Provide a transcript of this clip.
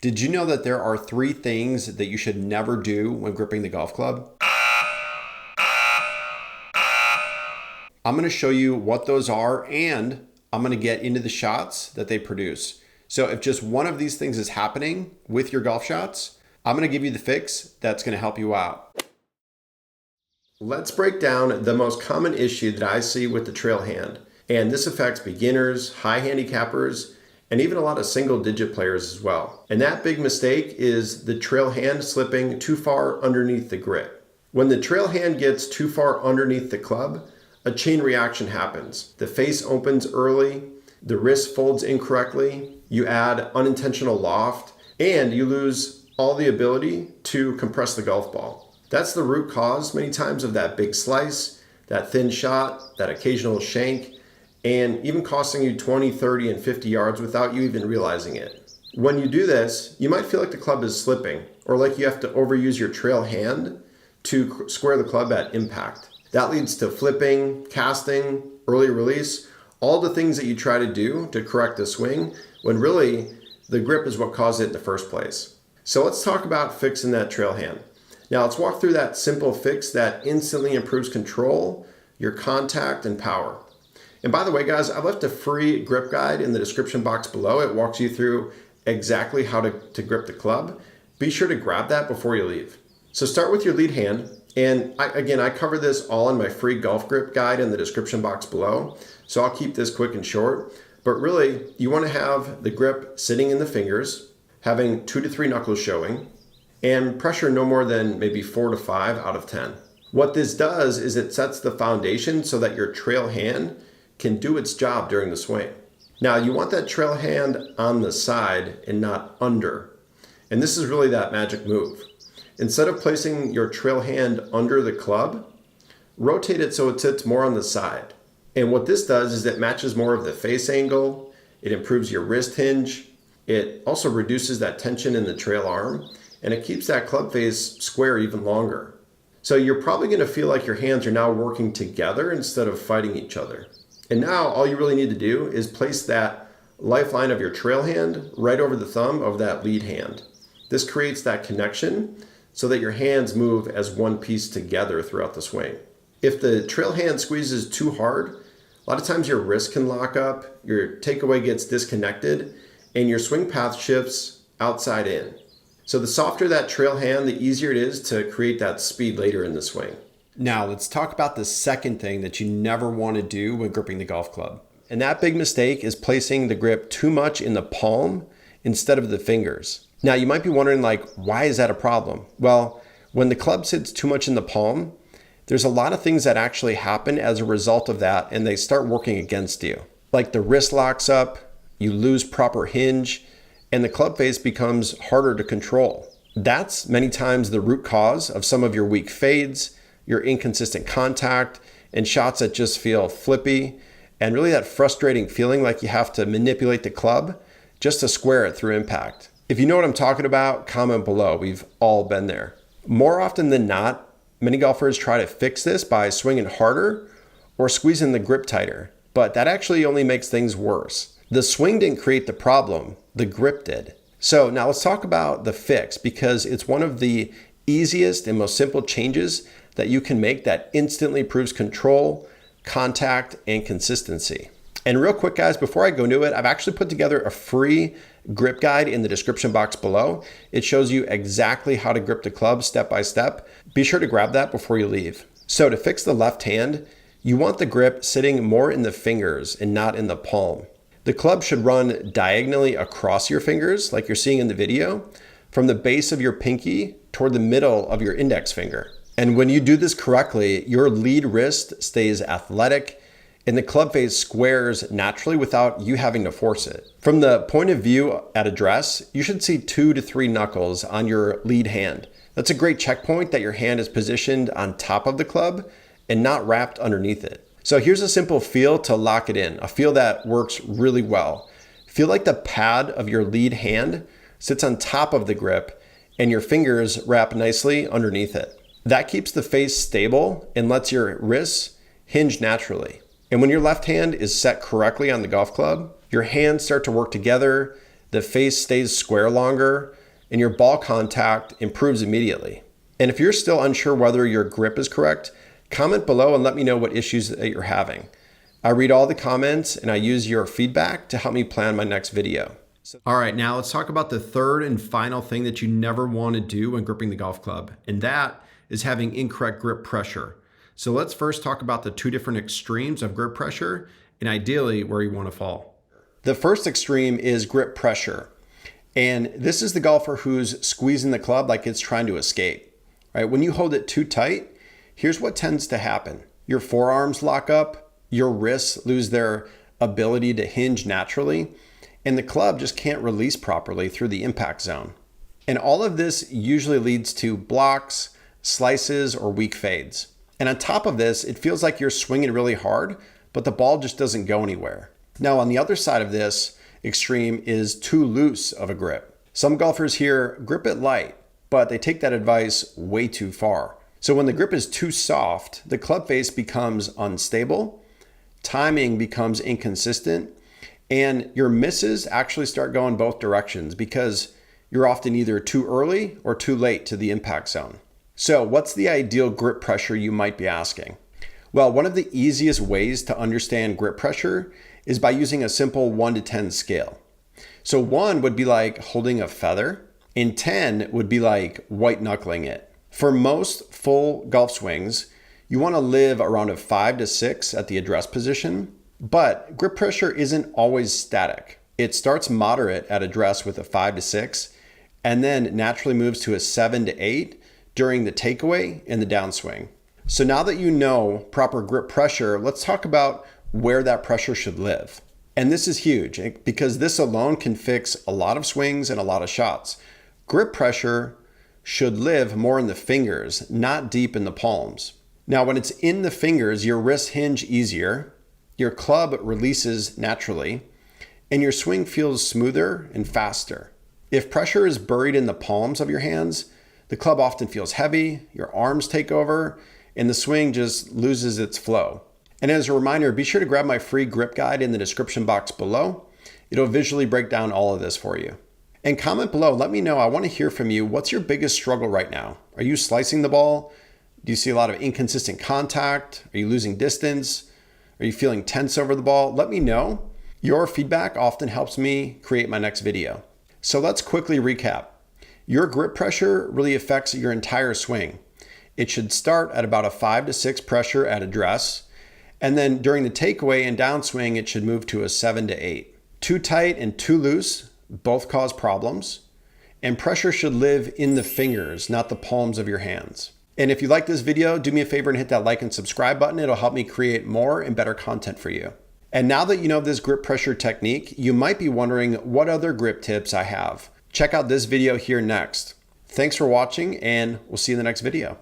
Did you know that there are 3 things that you should never do when gripping the golf club? I'm going to show you what those are, and I'm going to get into the shots that they produce. So if just one of these things is happening with your golf shots, I'm going to give you the fix that's going to help you out. Let's break down the most common issue that I see with the trail hand. And this affects beginners, high handicappers, and even a lot of single digit players as well. And that big mistake is the trail hand slipping too far underneath the grip. When the trail hand gets too far underneath the club, a chain reaction happens. The face opens early, the wrist folds incorrectly, you add unintentional loft, and you lose all the ability to compress the golf ball. That's the root cause many times of that big slice, that thin shot, that occasional shank, and even costing you 20, 30, and 50 yards without you even realizing it. When you do this, you might feel like the club is slipping, or like you have to overuse your trail hand to square the club at impact. That leads to flipping, casting, early release, all the things that you try to do to correct the swing, when really the grip is what caused it in the first place. So let's talk about fixing that trail hand. Now let's walk through that simple fix that instantly improves control, your contact, and power. And by the way, guys, I've left a free grip guide in the description box below. It walks you through exactly how to grip the club. Be sure to grab that before you leave. So start with your lead hand. And I cover this all in my free golf grip guide in the description box below. So I'll keep this quick and short. But really, you want to have the grip sitting in the fingers, having 2 to 3 knuckles showing, and pressure no more than maybe 4 to 5 out of 10. What this does is it sets the foundation so that your trail hand can do its job during the swing. Now you want that trail hand on the side and not under. And this is really that magic move. Instead of placing your trail hand under the club, rotate it so it sits more on the side. And what this does is it matches more of the face angle, it improves your wrist hinge, it also reduces that tension in the trail arm, and it keeps that club face square even longer. So you're probably gonna feel like your hands are now working together instead of fighting each other. And now all you really need to do is place that lifeline of your trail hand right over the thumb of that lead hand. This creates that connection so that your hands move as one piece together throughout the swing. If the trail hand squeezes too hard, a lot of times your wrist can lock up, your takeaway gets disconnected, and your swing path shifts outside in. So the softer that trail hand, the easier it is to create that speed later in the swing. Now let's talk about the second thing that you never want to do when gripping the golf club. And that big mistake is placing the grip too much in the palm instead of the fingers. Now you might be wondering, why is that a problem? Well, when the club sits too much in the palm, there's a lot of things that actually happen as a result of that, and they start working against you. Like the wrist locks up, you lose proper hinge, and the club face becomes harder to control. That's many times the root cause of some of your weak fades, your inconsistent contact, and shots that just feel flippy, and really that frustrating feeling like you have to manipulate the club just to square it through impact. If you know what I'm talking about, comment below. We've all been there. More often than not, many golfers try to fix this by swinging harder or squeezing the grip tighter, but that actually only makes things worse. The swing didn't create the problem, the grip did. So now let's talk about the fix, because it's one of the easiest and most simple changes that you can make that instantly improves control, contact, and consistency. And real quick, guys, before I go into it, I've actually put together a free grip guide in the description box below. It shows you exactly how to grip the club step by step. Be sure to grab that before you leave. So to fix the left hand, you want the grip sitting more in the fingers and not in the palm. The club should run diagonally across your fingers, like you're seeing in the video, from the base of your pinky toward the middle of your index finger. And when you do this correctly, your lead wrist stays athletic and the club face squares naturally without you having to force it. From the point of view at address, you should see 2 to 3 knuckles on your lead hand. That's a great checkpoint that your hand is positioned on top of the club and not wrapped underneath it. So here's a simple feel to lock it in, a feel that works really well. Feel like the pad of your lead hand sits on top of the grip and your fingers wrap nicely underneath it. That keeps the face stable and lets your wrists hinge naturally. And when your left hand is set correctly on the golf club, your hands start to work together, the face stays square longer, and your ball contact improves immediately. And if you're still unsure whether your grip is correct, comment below and let me know what issues that you're having. I read all the comments and I use your feedback to help me plan my next video. All right, now let's talk about the third and final thing that you never want to do when gripping the golf club, and that is having incorrect grip pressure. So let's first talk about the two different extremes of grip pressure and ideally where you want to fall. The first extreme is grip pressure. And this is the golfer who's squeezing the club like it's trying to escape. Right? When you hold it too tight, here's what tends to happen. Your forearms lock up, your wrists lose their ability to hinge naturally, and the club just can't release properly through the impact zone. And all of this usually leads to blocks, slices, or weak fades. And on top of this, it feels like you're swinging really hard, but the ball just doesn't go anywhere. Now, on the other side of this extreme is too loose of a grip. Some golfers here grip it light, but they take that advice way too far. So when the grip is too soft, the club face becomes unstable, timing becomes inconsistent, and your misses actually start going both directions because you're often either too early or too late to the impact zone. So what's the ideal grip pressure, you might be asking? Well, one of the easiest ways to understand grip pressure is by using a simple 1 to 10 scale. So 1 would be like holding a feather, and 10 would be like white knuckling it. For most full golf swings, you want to live around a 5 to 6 at the address position, but grip pressure isn't always static. It starts moderate at address with a 5 to 6, and then naturally moves to a 7 to 8 during the takeaway and the downswing. So now that you know proper grip pressure, let's talk about where that pressure should live. And this is huge because this alone can fix a lot of swings and a lot of shots. Grip pressure should live more in the fingers, not deep in the palms. Now, when it's in the fingers, your wrists hinge easier, your club releases naturally, and your swing feels smoother and faster. If pressure is buried in the palms of your hands, the club often feels heavy, your arms take over, and the swing just loses its flow. And as a reminder, be sure to grab my free grip guide in the description box below. It'll visually break down all of this for you. And comment below, let me know, I want to hear from you. What's your biggest struggle right now? Are you slicing the ball? Do you see a lot of inconsistent contact? Are you losing distance? Are you feeling tense over the ball? Let me know. Your feedback often helps me create my next video. So let's quickly recap. Your grip pressure really affects your entire swing. It should start at about a 5 to 6 pressure at address, and then during the takeaway and downswing, it should move to a 7 to 8. Too tight and too loose both cause problems, and pressure should live in the fingers, not the palms of your hands. And if you like this video, do me a favor and hit that like and subscribe button. It'll help me create more and better content for you. And now that you know this grip pressure technique, you might be wondering what other grip tips I have. Check out this video here next. Thanks for watching, and we'll see you in the next video.